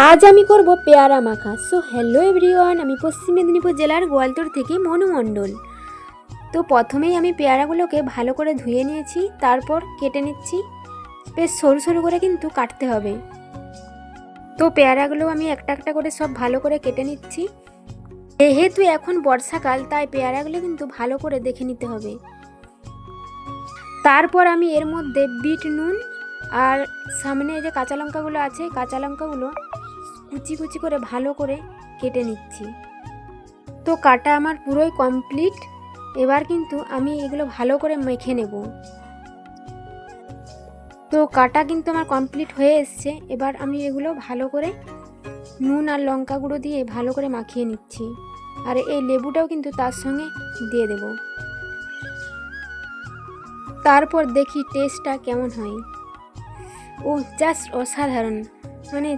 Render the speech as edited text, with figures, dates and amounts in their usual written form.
আজ আমি করব পেয়ারা মাখা। সো হ্যালো এভরিওয়ান, আমি পশ্চিম মেদিনীপুর জেলার গোয়ালতোড় থেকে মনু মণ্ডল। তো প্রথমেই আমি পেয়ারাগুলোকে ভালো করে ধুয়ে নিয়েছি, তারপর কেটে নিচ্ছি। বেশ সরু সরু করে কিন্তু কাটতে হবে। তো পেয়ারাগুলো আমি একটা একটা করে সব ভালো করে কেটে নিচ্ছি। যেহেতু এখন বর্ষাকাল, তাই পেয়ারাগুলো কিন্তু ভালো করে দেখে নিতে হবে। তারপর আমি এর মধ্যে বিট নুন আর সামনে যে কাঁচা লঙ্কাগুলো আছে, কাঁচা লঙ্কাগুলো কুচি কুচি করে ভালো করে কেটে নিচ্ছি। তো কাটা আমার পুরোই কমপ্লিট। এবার কিন্তু আমি এগুলো ভালো করে মেখে নেব। তো কাটা কিন্তু আমার কমপ্লিট হয়ে এসছে। এবার আমি এগুলো ভালো করে নুন আর লঙ্কা গুঁড়ো দিয়ে ভালো করে মাখিয়ে নিচ্ছি। আর এই লেবুটাও কিন্তু তার সঙ্গে দিয়ে দেব। তারপর দেখি টেস্টটা কেমন হয়। ও জাস্ট অসাধারণ, মানে